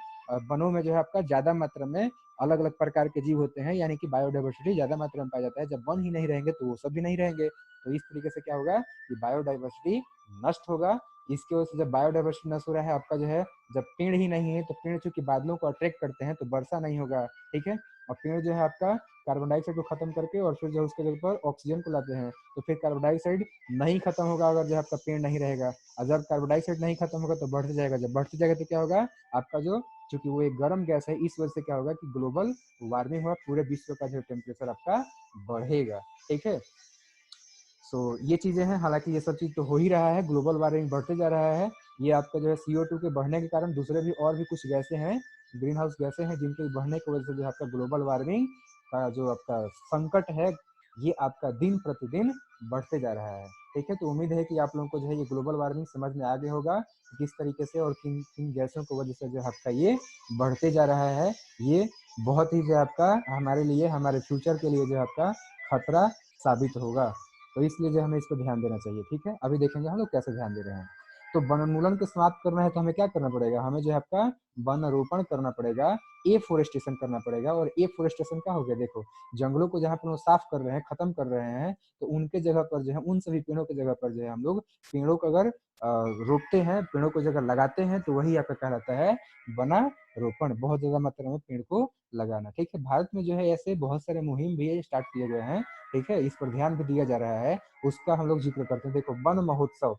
वनों में जो है आपका ज्यादा मात्रा में अलग अलग प्रकार के जीव होते हैं, यानी कि बायोडाइवर्सिटी ज्यादा मात्रा में पाया जाता है। जब वन ही नहीं रहेंगे तो वो सब भी नहीं रहेंगे। तो इस तरीके से क्या होगा कि बायोडाइवर्सिटी नष्ट होगा। इसकी वजह से जब बायोडाइवर्सिटी नष्ट हो रहा है आपका जो है, जब पेड़ ही नहीं है तो पेड़ चूंकि बादलों को अट्रैक्ट करते हैं तो वर्षा नहीं होगा, ठीक है। और पेड़ जो है आपका कार्बन डाइऑक्साइड को खत्म करके और फिर जो उसके जगह पर ऑक्सीजन को लाते हैं, तो फिर कार्बन डाइऑक्साइड नहीं खत्म होगा अगर जो आपका पेड़ नहीं रहेगा। और जब कार्बन डाइऑक्साइड नहीं खत्म होगा तो बढ़ते जाएगा, जब बढ़ते जाएगा तो क्या होगा आपका जो, चूंकि वो एक गर्म गैस है, इस वजह से क्या होगा कि ग्लोबल वार्मिंग होगा, पूरे विश्व का जो टेम्परेचर आपका बढ़ेगा, ठीक है। सो ये चीजें हैं, हालांकि ये सब चीज तो हो ही रहा है, ग्लोबल वार्मिंग बढ़ते जा रहा है। ये आपका जो है CO2 के बढ़ने के कारण दूसरे भी और भी कुछ गैसें हैं, ग्रीन हाउस गैसें हैं, जिनके बढ़ने की वजह से जो आपका ग्लोबल वार्मिंग का जो आपका संकट है, ये आपका दिन प्रतिदिन बढ़ते जा रहा है, ठीक है। तो उम्मीद है कि आप लोगों को जो है ये ग्लोबल वार्मिंग समझ में आ गया होगा, किस तरीके से और किन किन गैसों की वजह से जो आपका ये बढ़ते जा रहा है। ये बहुत ही जो आपका हमारे लिए, हमारे फ्यूचर के लिए जो आपका खतरा साबित होगा। तो इसलिए जो हमें इस पर ध्यान देना चाहिए, ठीक है। अभी देखेंगे हम लोग कैसे ध्यान दे रहे हैं। तो वनोन्मूलन को समाप्त करना है तो हमें क्या करना पड़ेगा, हमें जो है आपका वन रोपण करना पड़ेगा, एफोरेस्टेशन करना पड़ेगा। और एफोरेस्टेशन क्या हो गया, देखो जंगलों को जहाँ पर वो साफ कर रहे हैं, खत्म कर रहे हैं, तो उनके जगह पर जो है, उन सभी पेड़ों की जगह पर जो है हम लोग पेड़ों को अगर रोपते हैं, पेड़ों को जगह लगाते हैं, तो वही आपका कहलाता है वना रोपण, बहुत ज्यादा मात्रा में पेड़ को लगाना, ठीक है। भारत में जो है ऐसे बहुत सारे मुहिम भी स्टार्ट किए गए हैं, ठीक है, इस पर ध्यान भी दिया जा रहा है, उसका हम लोग जिक्र करते हैं। देखो वन महोत्सव,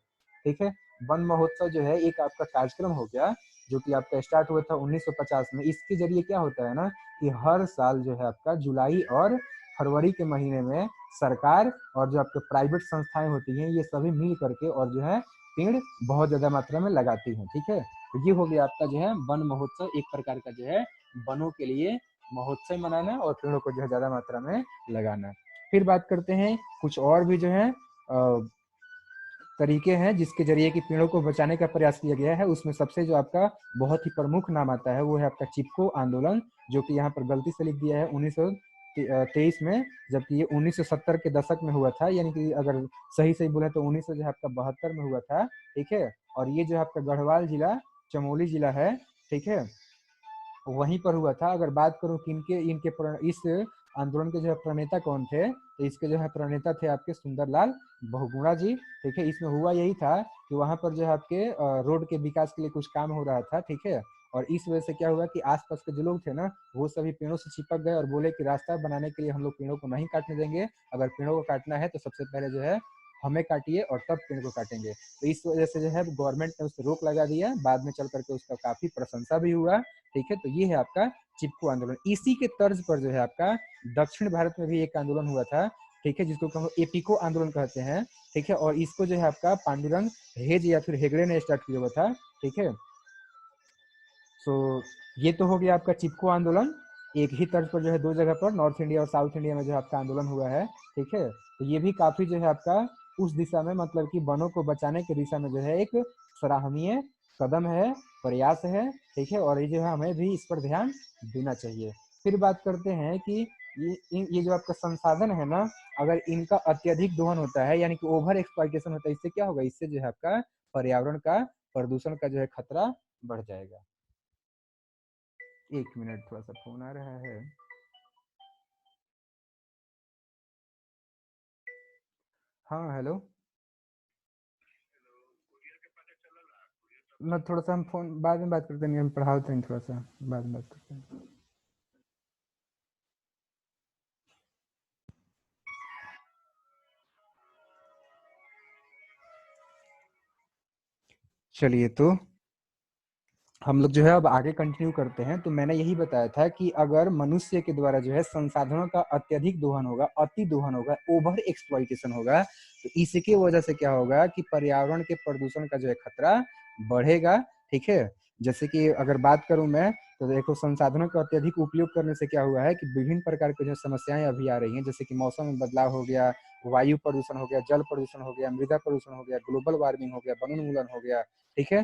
ठीक है, वन महोत्सव जो है एक आपका कार्यक्रम हो गया, जो कि आपका स्टार्ट हुआ था 1950 में। इसके जरिए क्या होता है ना कि हर साल जो है आपका जुलाई और फरवरी के महीने में सरकार और जो आपके प्राइवेट संस्थाएं होती हैं, ये सभी मिल करके और जो है पेड़ बहुत ज्यादा मात्रा में लगाती हैं, ठीक है। तो ये हो गया आपका जो है वन महोत्सव, एक प्रकार का जो है वनों के लिए महोत्सव मनाना और पेड़ों को जो है ज्यादा मात्रा में लगाना। फिर बात करते हैं कुछ और भी जो है तरीके हैं जिसके जरिए कि पेड़ों को बचाने का प्रयास किया गया है। उसमें सबसे जो आपका बहुत ही प्रमुख नाम आता है वो है आपका चिपको आंदोलन, जो कि यहाँ पर गलती से लिख दिया है 1923 में, जबकि ये 1970 के दशक में हुआ था, यानी कि अगर सही सही बोले तो 1900 जो है आपका 72 में हुआ था, ठीक है। और ये जो आपका गढ़वाल जिला, चमोली जिला है, ठीक है, वहीं पर हुआ था। अगर बात करूं कि इस आंदोलन के जो है प्रणेता कौन थे, तो इसके जो है प्रणेता थे आपके सुंदरलाल बहुगुणा जी, ठीक है। इसमें हुआ यही था कि वहां पर जो है आपके रोड के विकास के लिए कुछ काम हो रहा था, ठीक है। और इस वजह से क्या हुआ कि आसपास के जो लोग थे ना, वो सभी पेड़ों से चिपक गए और बोले कि रास्ता बनाने के लिए हम लोग पेड़ों को नहीं काटने देंगे, अगर पेड़ों को काटना है तो सबसे पहले जो है हमें काटिए और तब पेड़ को काटेंगे। तो इस वजह से जो है गवर्नमेंट ने उस पर रोक लगा दिया, बाद में चल करके उसका काफी प्रशंसा भी हुआ, ठीक है। तो ये है आपका चिपको आंदोलन। इसी के तर्ज पर जो है आपका दक्षिण भारत में भी एक आंदोलन हुआ था, ठीक है, जिसको हम एपिको आंदोलन कहते हैं, ठीक है। और इसको जो है आपका पांडुरंग हेज या फिर हेगड़े ने स्टार्ट किया हुआ था, ठीक है। सो ये तो हो गया आपका चिपको आंदोलन। एक ही तर्ज पर जो है दो जगह पर नॉर्थ इंडिया और साउथ इंडिया में जो आपका आंदोलन हुआ है, ठीक है। तो ये भी काफी जो है आपका उस दिशा में, मतलब कि वनों को बचाने की दिशा में जो है एक सराहनीय कदम है, प्रयास है, ठीक है। और ये जो है हमें भी इस पर ध्यान देना चाहिए। फिर बात करते हैं कि ये जो आपका संसाधन है ना, अगर इनका अत्यधिक दोहन होता है, यानी कि ओवर एक्सप्लॉइटेशन होता है, इससे क्या होगा, इससे जो है आपका पर्यावरण का प्रदूषण का जो है खतरा बढ़ जाएगा। एक मिनट, थोड़ा सा फोन आ रहा है। हाँ हेलो। ना थोड़ा सा हम फोन बाद में बात करते हैं, हम पढ़ाते हैं, थोड़ा सा बाद में बात करते हैं। चलिए, तो हम लोग जो है अब आगे कंटिन्यू करते हैं। तो मैंने यही बताया था कि अगर मनुष्य के द्वारा जो है संसाधनों का अत्यधिक दोहन होगा, अति दोहन होगा, ओवर एक्सप्लॉइटेशन होगा, तो इसकी वजह से क्या होगा कि पर्यावरण के प्रदूषण का जो है खतरा बढ़ेगा, ठीक है। जैसे कि अगर बात करूं मैं, तो देखो संसाधनों का अत्यधिक उपयोग करने से क्या हुआ है कि विभिन्न प्रकार की जो समस्याएं अभी आ रही हैं, जैसे कि मौसम में बदलाव हो गया, वायु प्रदूषण हो गया, जल प्रदूषण हो गया, मृदा प्रदूषण हो गया, ग्लोबल वार्मिंग हो गया, वनोन्मूलन हो गया, ठीक है।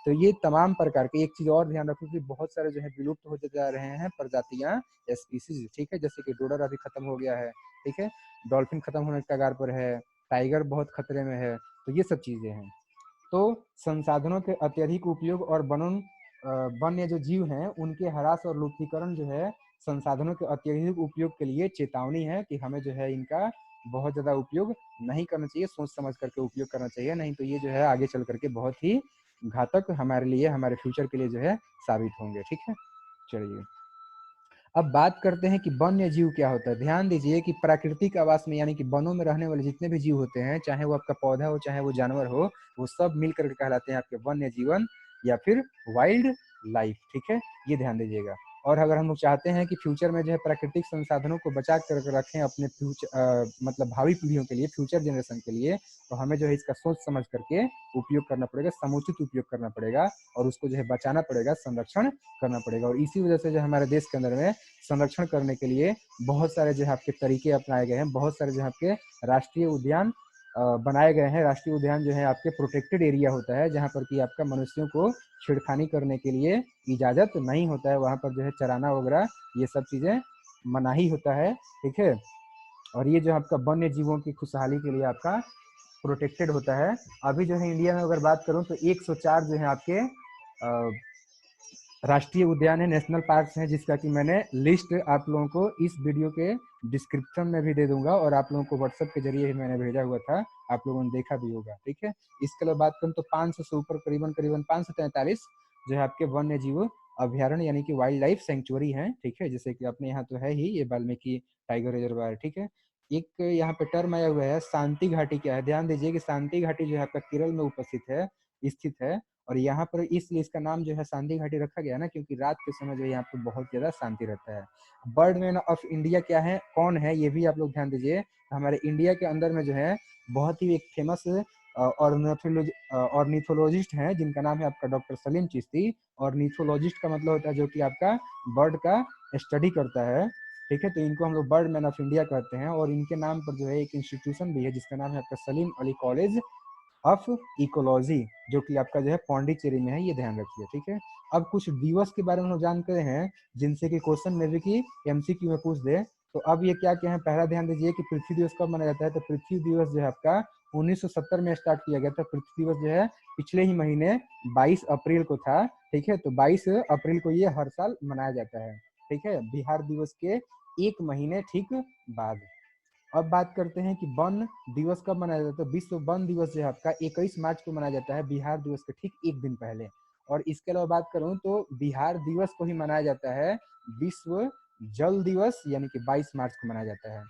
तो ये तमाम प्रकार के, एक चीज और ध्यान रखो कि बहुत सारे जो है विलुप्त होते जा रहे हैं प्रजातियां, स्पीसीज, ठीक है। जैसे कि डोडर अभी खत्म हो गया है, ठीक है, डॉल्फिन खत्म होने के कगार पर है, टाइगर बहुत खतरे में है, तो ये सब चीजें हैं। तो संसाधनों के अत्यधिक उपयोग और वनों वन्य जो जीव हैं उनके ह्रास और लुप्तीकरण जो है संसाधनों के अत्यधिक उपयोग के लिए चेतावनी है कि हमें जो है इनका बहुत ज्यादा उपयोग नहीं करना चाहिए, सोच समझ करके उपयोग करना चाहिए, नहीं तो ये जो है आगे चल करके बहुत ही घातक हमारे लिए, हमारे फ्यूचर के लिए जो है साबित होंगे। ठीक है, चलिए अब बात करते हैं कि वन्य जीव क्या होता है। ध्यान दीजिए कि प्राकृतिक आवास में यानी कि वनों में रहने वाले जितने भी जीव होते हैं, चाहे वो आपका पौधा हो चाहे वो जानवर हो, वो सब मिलकर के कहलाते हैं आपके वन्य जीवन या फिर वाइल्ड लाइफ। ठीक है, ये ध्यान दीजिएगा। और अगर हम लोग चाहते हैं कि फ्यूचर में जो है प्राकृतिक संसाधनों को बचा कर रखें अपने फ्यूचर मतलब भावी पीढ़ियों के लिए, फ्यूचर जनरेशन के लिए, तो हमें जो है इसका सोच समझ करके उपयोग करना पड़ेगा, समुचित उपयोग करना पड़ेगा और उसको जो है बचाना पड़ेगा, संरक्षण करना पड़ेगा। और इसी वजह से जो हमारे देश के अंदर में संरक्षण करने के लिए बहुत सारे जो है आपके तरीके अपनाए गए हैं, बहुत सारे जो है आपके राष्ट्रीय उद्यान बनाए गए हैं। राष्ट्रीय उद्यान जो है आपके प्रोटेक्टेड एरिया होता है, जहाँ पर कि आपका मनुष्यों को छेड़खानी करने के लिए इजाजत नहीं होता है, वहाँ पर जो है चराना वगैरह ये सब चीजें मनाही होता है। ठीक है, और ये जो आपका वन्य जीवों की खुशहाली के लिए आपका प्रोटेक्टेड होता है। अभी जो है इंडिया में अगर बात करूं तो 104 जो है आपके राष्ट्रीय उद्यान है, नेशनल पार्क्स हैं, जिसका कि मैंने लिस्ट आप लोगों को इस वीडियो के डिस्क्रिप्शन में भी दे दूंगा और आप लोगों को व्हाट्सएप के जरिए ही मैंने भेजा हुआ था, आप लोगों ने देखा भी होगा। ठीक है, इसके अलावा बात करूँ तो 500 से ऊपर करीबन करीबन 543 जो है आपके वन्य जीव अभ्यारण्य यानी कि वाइल्ड लाइफ सेंचुरी है। ठीक है, जैसे कि अपने यहाँ तो है ही ये वाल्मीकि टाइगर रिजर्वायर। ठीक है, एक यहाँ पे टर्म आया हुआ है शांति घाटी। क्या है, ध्यान दीजिए कि शांति घाटी जो है आपका केरल में उपस्थित है, स्थित है। और यहाँ पर इसलिए इसका नाम जो है शांति घाटी रखा गया ना, क्योंकि रात के समय जो है यहाँ पे बहुत ज्यादा शांति रहता है। बर्डमैन ऑफ इंडिया क्या है, कौन है, ये भी आप लोग ध्यान दीजिए। हमारे इंडिया के अंदर में जो है बहुत ही एक फेमस ऑर्निथोलॉजिस्ट हैं, जिनका नाम है आपका डॉक्टर सलीम चिश्ती। ऑर्निथोलॉजिस्ट का मतलब होता है जो कि आपका बर्ड का स्टडी करता है। ठीक है, तो इनको हम लोग बर्ड मैन ऑफ इंडिया कहते हैं। और इनके नाम पर जो है एक इंस्टीट्यूशन भी है जिसका नाम है आपका Salim Ali college of ecology, जो कि आपका जो है पौंडीचेरी में है, ये ध्यान रखिए। ठीक है, अब कुछ दिवस के बारे में हम जानते हैं जिनसे कि क्वेश्चन में भी की एमसीक्यू में पूछ दे। तो अब ये क्या क्या है, पहला ध्यान दीजिए कि पृथ्वी दिवस कब मनाया जाता है। तो पृथ्वी दिवस जो है आपका 1970 में स्टार्ट किया गया था। पृथ्वी दिवस जो है पिछले ही महीने 22 अप्रैल को था। ठीक है, तो 22 अप्रैल को ये हर साल मनाया जाता है। ठीक है, बिहार दिवस के एक महीने ठीक बाद। अब बात करते हैं कि वन दिवस कब मनाया जाता है। तो विश्व वन दिवस जो है आपका 21 मार्च को मनाया जाता है, बिहार दिवस के ठीक एक दिन पहले। और इसके अलावा बात करूं तो बिहार दिवस को ही मनाया जाता है विश्व जल दिवस, यानी कि 22 मार्च को मनाया जाता है।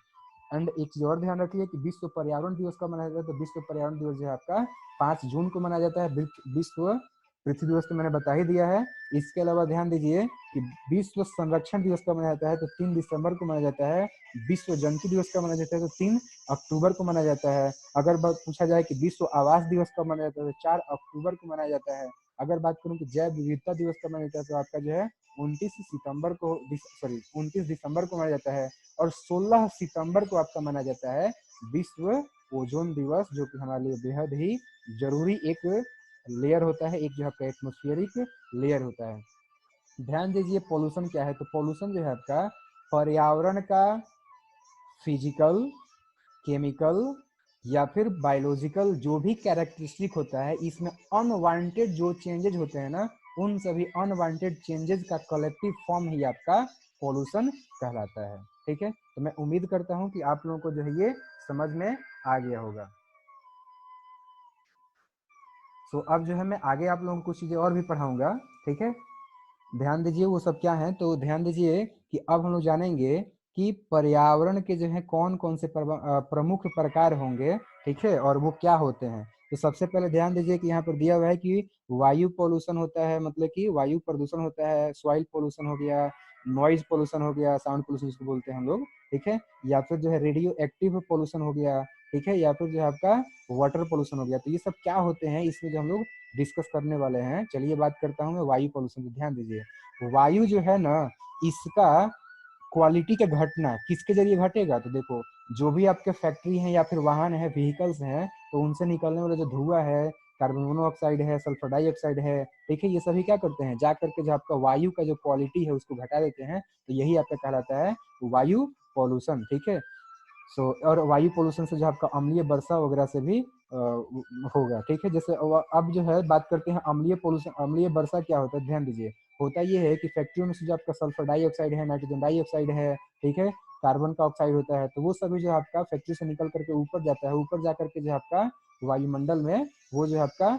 एंड एक चीज और ध्यान रखिए कि विश्व पर्यावरण दिवस कब मनाया जाता है। तो विश्व पर्यावरण दिवस जो है आपका 5 जून को मनाया जाता है। विश्व पृथ्वी दिवस तो मैंने बता ही दिया है। इसके अलावा ध्यान दीजिए कि विश्व संरक्षण दिवस कब मनाया जाता है। तो 3 दिसंबर को मनाया जाता है। विश्व जंतु दिवस कब मनाया जाता है। तो 3 अक्टूबर को मनाया जाता है। अगर पूछा जाए कि विश्व आवास दिवस कब मनाया जाता है, तो 4 अक्टूबर को मनाया जाता है। अगर बात करूं कि जैव विविधता दिवस कब मनाया जाता है, तो आपका जो है 29 दिसंबर को मनाया जाता है। और 16 सितंबर को आपका मनाया जाता है विश्व ओजोन दिवस, जो कि हमारे लिए बेहद ही जरूरी एक लेयर होता है, एक जो आपका एटमोस्फियरिक लेयर होता है। ध्यान दीजिए पोल्यूशन क्या है। तो पोल्यूशन जो है आपका पर्यावरण का फिजिकल, केमिकल या फिर बायोलॉजिकल जो भी कैरेक्टरिस्टिक होता है, इसमें अनवांटेड जो चेंजेज होते हैं ना, उन सभी अनवांटेड चेंजेस का कलेक्टिव फॉर्म ही आपका पॉल्यूशन कहलाता है। ठीक है, तो मैं उम्मीद करता हूं कि आप लोगों को जो है ये समझ में आ गया होगा। तो अब जो है मैं आगे आप लोगों को कुछ चीजें और भी पढ़ाऊंगा। ठीक है, ध्यान दीजिए वो सब क्या है। तो ध्यान दीजिए कि अब हम लोग जानेंगे कि पर्यावरण के जो है कौन कौन से प्रमुख प्रकार होंगे। ठीक है, और वो क्या होते हैं। तो सबसे पहले ध्यान दीजिए कि यहाँ पर दिया हुआ है कि वायु पोल्यूशन होता है, मतलब कि वायु प्रदूषण होता है। सॉइल पोल्यूशन हो गया, नॉइज पोल्यूशन हो गया, साउंड पोल्यूशन जिसको बोलते हैं हम लोग। ठीक है, या फिर जो है रेडियो एक्टिव पोल्यूशन हो गया। ठीक है, या फिर जो है आपका वाटर पोल्यूशन हो गया। तो ये सब क्या होते हैं, इसमें जो हम लोग डिस्कस करने वाले हैं। चलिए बात करता हूँ मैं वायु पोल्यूशन। तो ध्यान दीजिए वायु जो है ना, इसका क्वालिटी का घटना किसके जरिए घटेगा। तो देखो जो भी आपके फैक्ट्री हैं या फिर वाहन है, व्हीकल्स हैं, तो उनसे निकलने वाला जो धुआं है, कार्बन मोनोऑक्साइड है, सल्फर डाइऑक्साइड है, ठीक है, ये सभी क्या करते हैं, जा करके जो आपका वायु का जो क्वालिटी है उसको घटा देते हैं। तो यही आपका कहलाता है वायु पॉल्यूशन। ठीक है, सो और वायु पोल्यूशन से जो आपका अम्लीय वर्षा वगैरह से भी होगा, ठीक है। जैसे अब जो है बात करते हैं अम्लीय पोल्यूशन, अम्लीय वर्षा क्या होता है, ध्यान दीजिए। होता ये है कि फैक्ट्रियों में से जो आपका सल्फर डाइऑक्साइड है, नाइट्रोजन डाइऑक्साइड है, ठीक है, कार्बन का ऑक्साइड होता है, तो वो सभी जो आपका फैक्ट्री से निकल करके ऊपर जाता है, ऊपर जा करके जो आपका वायुमंडल में वो जो आपका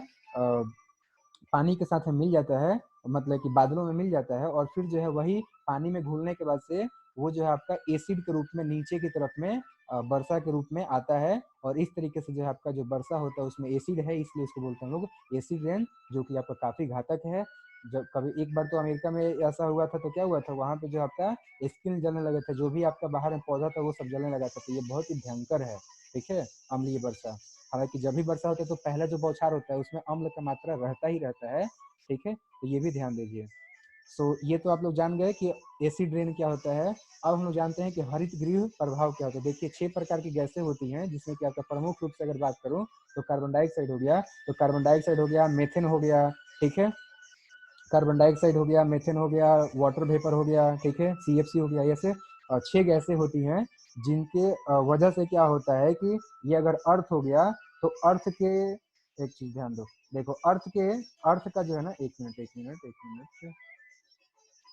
पानी के साथ में मिल जाता है, मतलब कि बादलों में मिल जाता है, और फिर जो है वही पानी में घुलने के बाद से वो जो है आपका एसिड के रूप में नीचे की तरफ में वर्षा के रूप में आता है। और इस तरीके से जो है आपका जो वर्षा होता है उसमें एसिड है, इसलिए इसको बोलते हैं लोग एसिड रेन, जो कि आपका काफी घातक है। जब कभी एक बार तो अमेरिका में ऐसा हुआ था, तो क्या हुआ था वहां पे जो आपका स्किन जलने लगे थे, जो भी आपका बाहर में पौधा था वो सब जलने लगा था। तो ये बहुत ही भयंकर है, ठीक है, अम्लीय वर्षा। हालांकि जब भी वर्षा होता है तो पहला जो बौछार होता है उसमें अम्ल का मात्रा रहता ही रहता है, ठीक है, तो ये भी ध्यान दीजिए। सो ये तो आप लोग जान गए कि एसिड रेन क्या होता है। अब हम लोग जानते हैं कि हरित गृह प्रभाव क्या होता है। देखिए 6 प्रकार की गैसें होती हैं, जिसमें कि आपका प्रमुख रूप से अगर बात करूं तो कार्बन डाइऑक्साइड हो गया, तो कार्बन डाइऑक्साइड हो गया, मेथेन हो गया, ठीक है, कार्बन डाइऑक्साइड हो गया, मेथेन हो गया, वाटर वेपर हो गया, ठीक है, सीएफसी हो गया। ऐसे 6 गैसें होती हैं, जिनके वजह से क्या होता है कि ये अगर अर्थ हो गया तो अर्थ के, एक चीज ध्यान दो, देखो अर्थ के, अर्थ का जो है ना, एक मिनट,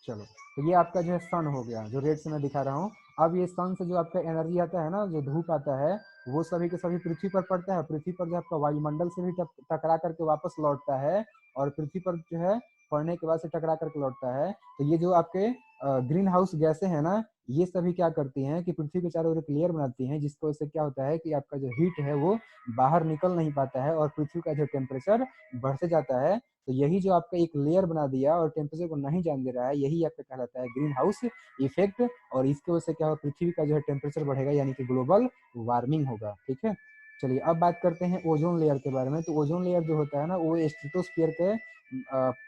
चलो, तो ये आपका जो है सन हो गया, जो रेड से मैं दिखा रहा हूँ। अब ये सन से जो आपका एनर्जी आता है ना, जो धूप आता है, वो सभी के सभी पृथ्वी पर पड़ता है। पृथ्वी पर जो आपका वायुमंडल से भी टकरा करके वापस लौटता है, और पृथ्वी पर जो है पड़ने के बाद से टकरा करके लौटता है। तो ये जो आपके ग्रीन हाउस गैसें हैं ना, ये सभी क्या करती हैं कि पृथ्वी के चारों ओर एक लेयर बनाती हैं, जिसकी वजह से क्या होता है कि आपका जो हीट है वो बाहर निकल नहीं पाता है, और पृथ्वी का जो टेम्परेचर बढ़ते जाता है। तो यही जो आपका एक लेयर बना दिया और टेम्परेचर को नहीं जान दे रहा है, यही आपका कहलाता है ग्रीन हाउस इफेक्ट। और इसकी वजह से क्या होगा, पृथ्वी का जो है टेम्परेचर बढ़ेगा, यानी कि ग्लोबल वार्मिंग होगा, ठीक है। चलिए अब बात करते हैं ओजोन लेयर के बारे में। तो ओजोन लेयर जो होता है ना, वो स्ट्रेटोस्फीयर के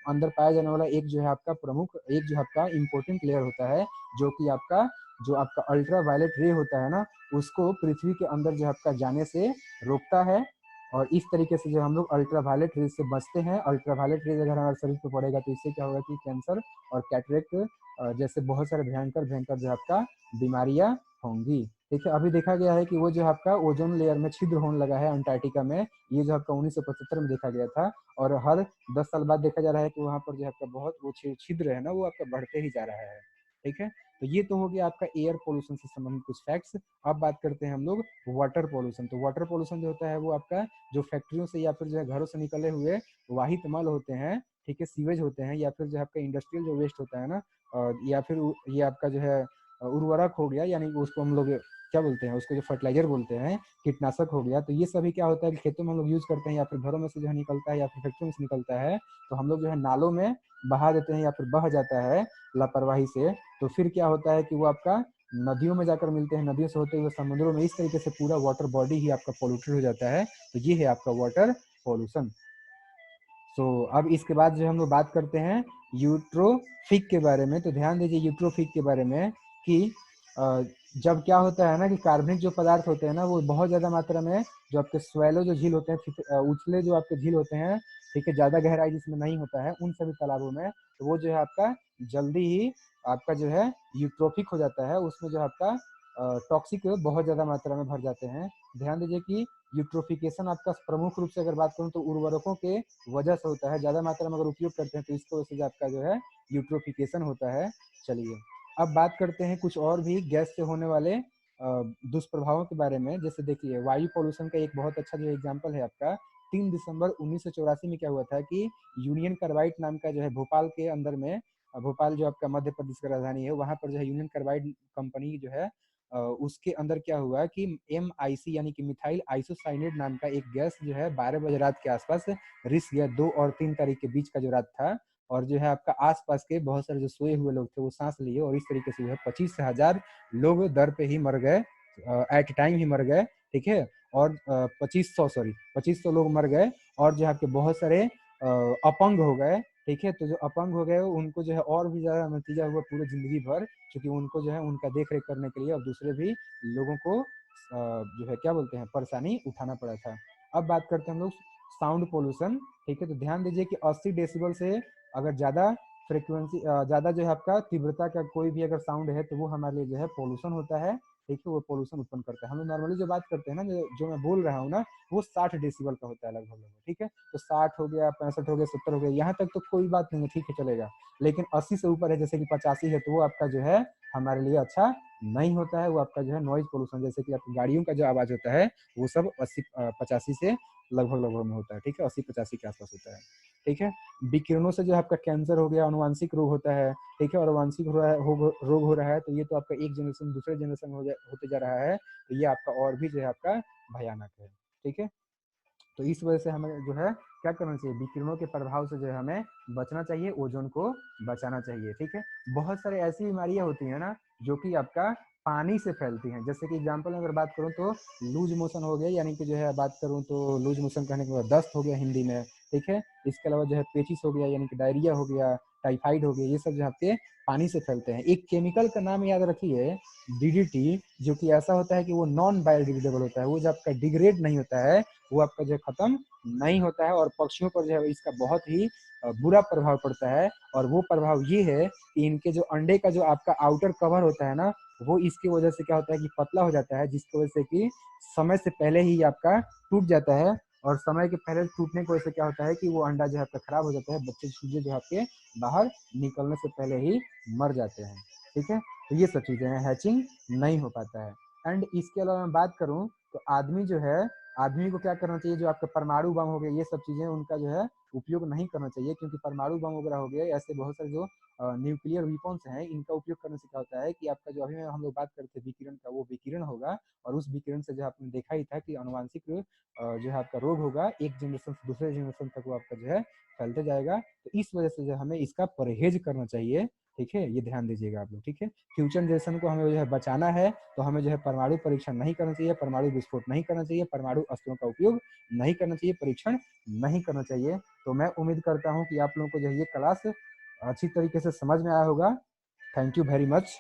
अंदर पाया जाने वाला एक जो है आपका प्रमुख, एक जो आपका इम्पोर्टेंट लेयर होता है, जो कि आपका जो आपका अल्ट्रा वायलेट रे होता है ना, उसको पृथ्वी के अंदर जो आपका जाने से रोकता है। और इस तरीके से जो हम लोग अल्ट्रा वायलेट रेज से बचते हैं। अल्ट्रा वायलेट रेज अगर हमारे शरीर पर पड़ेगा तो इससे क्या होगा कि कैंसर और कैटरेक्ट जैसे बहुत सारे भयंकर भयंकर जो आपका बीमारियां होंगी, ठीक है। अभी देखा गया है कि वो जो आपका ओजोन लेयर में छिद्र होने लगा है अंटार्कटिका में, ये जो आपका 1975 में देखा गया था। और हर 10 साल बाद देखा जा रहा है कि वहां पर जो आपका बहुत वो छिद्र है ना, वो आपका बढ़ते ही जा रहा है, ठीक है। तो ये तो हो गया आपका एयर पोल्यूशन से संबंधित कुछ फैक्ट्स। अब बात करते हैं हम लोग वाटर पोल्यूशन। तो वाटर पोल्यूशन जो होता है वो आपका जो फैक्ट्रियों से या फिर जो है घरों से निकले हुए वाहित मल होते हैं, ठीक है, सीवेज होते हैं, या फिर जो आपका इंडस्ट्रियल जो वेस्ट होता है ना, या फिर ये आपका जो है उर्वरक हो गया, यानी उसको हम लोग क्या बोलते हैं, उसको जो फर्टिलाइजर बोलते हैं, कीटनाशक हो गया। तो ये सभी क्या होता है कि खेतों में हम लोग यूज करते हैं, या फिर घरों में से जो है निकलता है, या फिर फैक्ट्री में से निकलता है, तो हम लोग जो है नालों में बहा देते हैं, या फिर बह जाता है लापरवाही से। तो फिर क्या होता है कि वो आपका नदियों में जाकर मिलते हैं, नदियों से होते हुए समुद्रों में, इस तरीके से पूरा वाटर बॉडी ही आपका पोल्यूटेड हो जाता है। तो ये है आपका वाटर पोल्यूशन। सो अब इसके बाद जो हम लोग बात करते हैं यूट्रोफिक के बारे में। तो ध्यान दीजिए यूट्रोफिक के बारे में कि जब क्या होता है ना कि कार्बनिक जो पदार्थ होते हैं ना, वो बहुत ज्यादा मात्रा में जो आपके स्वेलो जो झील होते हैं, उछले जो आपके झील होते हैं, ठीक है, ज्यादा गहराई जिसमें नहीं होता है, उन सभी तालाबों में, तो वो जो है आपका जल्दी ही आपका जो है यूट्रोफिक हो जाता है। उसमें जो आपका टॉक्सिक बहुत ज्यादा मात्रा में भर जाते हैं। ध्यान दीजिए कि यूट्रोफिकेशन आपका प्रमुख रूप से अगर बात करूं तो उर्वरकों के वजह से होता है। ज्यादा मात्रा में अगर उपयोग करते हैं तो इसकी वजह से आपका जो है यूट्रोफिकेशन होता है। चलिए अब बात करते हैं कुछ और भी गैस से होने वाले दुष्प्रभावों के बारे में। जैसे देखिए वायु पॉल्यूशन का एक बहुत अच्छा जो एग्जाम्पल है आपका 3 दिसंबर 1984 में क्या हुआ था कि यूनियन कार्बाइड नाम का जो है भोपाल के अंदर में, भोपाल जो आपका मध्य प्रदेश की राजधानी है, वहां पर जो है यूनियन कार्बाइड कंपनी जो है उसके अंदर क्या हुआ कि MIC यानी कि मिथाइल आइसोसाइनेट नाम का एक गैस जो है 12 बजे रात के आसपास रिस गया। 2 और 3 तारीख के बीच का जो रात था, और जो है आपका आसपास के बहुत सारे जो सोए हुए लोग थे वो सांस लिए, और इस तरीके से जो है 25,000 लोग दर पे ही मर गए, एट टाइम ही मर गए, ठीक है। और 2500 लोग मर गए, और जो आपके बहुत सारे अपंग हो गए, ठीक है। तो जो अपंग हो गए उनको जो है और भी ज्यादा नतीजा हुआ पूरे जिंदगी भर, क्योंकि उनको जो है उनका देख रेख करने के लिए और दूसरे भी लोगों को जो है क्या बोलते हैं परेशानी उठाना पड़ा था। अब बात करते हैं हम लोग साउंड पोल्यूशन, ठीक है। तो ध्यान दीजिए कि 80 डेसिबल से अगर ज्यादा फ्रिक्वेंसी, ज्यादा जो है आपका तीव्रता का कोई भी अगर साउंड है तो वो हमारे लिए जो है पोल्यूशन होता है, ठीक है, वो पोल्यूशन उत्पन्न करता है। हम लोग नॉर्मली जो बात करते हैं ना, जो मैं बोल रहा हूँ ना, वो 60 डेसिबल का होता है लगभग लगभग, ठीक है। तो 60 हो गया, 65 हो गया, 70 हो गया, यहाँ तक तो कोई बात नहीं है, ठीक है, चलेगा। लेकिन 80 से ऊपर है, जैसे कि 85 है, तो वो आपका जो है हमारे लिए अच्छा नहीं होता है। वो आपका जो है नॉइज पोल्यूशन, जैसे कि आपकी गाड़ियों का जो आवाज होता है, वो सब 80-85 से लगभग लगभग में होता है, ठीक है, 80-85 के आसपास होता है, ठीक है। विकिरणों से जो आपका कैंसर हो गया, अनुवांशिक रोग होता है, ठीक है, और अनुवांशिक रोग हो रहा है, तो ये तो आपका एक जनरेशन दूसरे जनरेशन होते जा रहा है, तो ये आपका और भी जो है आपका भयानक है, ठीक है। तो इस वजह से हमें जो है क्या करना चाहिए, विकिरणों के प्रभाव से जो है हमें बचना चाहिए, ओजोन को बचाना चाहिए, ठीक है। बहुत सारे ऐसी बीमारियां होती हैं ना जो कि आपका पानी से फैलती हैं। जैसे कि एग्जांपल अगर बात करूं तो लूज मोशन हो गया, यानी कि जो है बात करूं तो लूज मोशन कहने के बाद दस्त हो गया हिंदी में, ठीक है। इसके अलावा जो है पेचिस हो गया, यानी कि डायरिया हो गया, टाइफाइड हो गया, ये सब जो आपके पानी से फैलते हैं। एक केमिकल का नाम याद रखिए, डीडीटी, जो कि ऐसा होता है कि वो नॉन बायोडिग्रेडेबल होता है, वो जो आपका डिग्रेड नहीं होता है, वो आपका जो खत्म नहीं होता है, और पक्षियों पर जो है इसका बहुत ही बुरा प्रभाव पड़ता है। और वो प्रभाव ये है कि इनके जो अंडे का जो आपका आउटर कवर होता है ना, वो इसकी वजह से क्या होता है कि पतला हो जाता है, जिसकी वजह से कि समय से पहले ही आपका टूट जाता है। और समय के पहले टूटने की वजह से क्या होता है कि वो अंडा जो है आपका खराब हो जाता है, बच्चे चूजे जो है आपके बाहर निकलने से पहले ही मर जाते हैं, ठीक है। तो ये सब चीजें हैं, हैचिंग नहीं हो पाता है। एंड इसके अलावा मैं बात करूं तो आदमी जो है, आदमी को क्या करना चाहिए, जो आपका परमाणु बम हो गया, ये सब चीजें उनका जो है उपयोग नहीं करना चाहिए, क्योंकि परमाणु बम वगैरह हो गया, ऐसे बहुत सारे जो न्यूक्लियर वीपन्स हैं, इनका उपयोग करने से क्या होता है कि आपका जो अभी हम लोग बात करते हैं विकिरण का, वो विकिरण होगा, और उस विकिरण से जो आपने देखा ही था कि अनुवांशिक जो है आपका रोग होगा, एक जनरेशन से दूसरे जनरेशन तक वो आपका जो है फैलते जाएगा। तो इस वजह से जो हमें इसका परहेज करना चाहिए, ठीक है, ये ध्यान दीजिएगा आप लोग, ठीक है। फ्यूचर जनरेशन को हमें जो है बचाना है, तो हमें जो है परमाणु परीक्षण नहीं करना चाहिए, परमाणु विस्फोट नहीं करना चाहिए, परमाणु अस्त्रों का उपयोग नहीं करना चाहिए, परीक्षण नहीं करना चाहिए। तो मैं उम्मीद करता हूँ कि आप लोगों को जो है ये क्लास अच्छी तरीके से समझ में आया होगा। Thank you very much.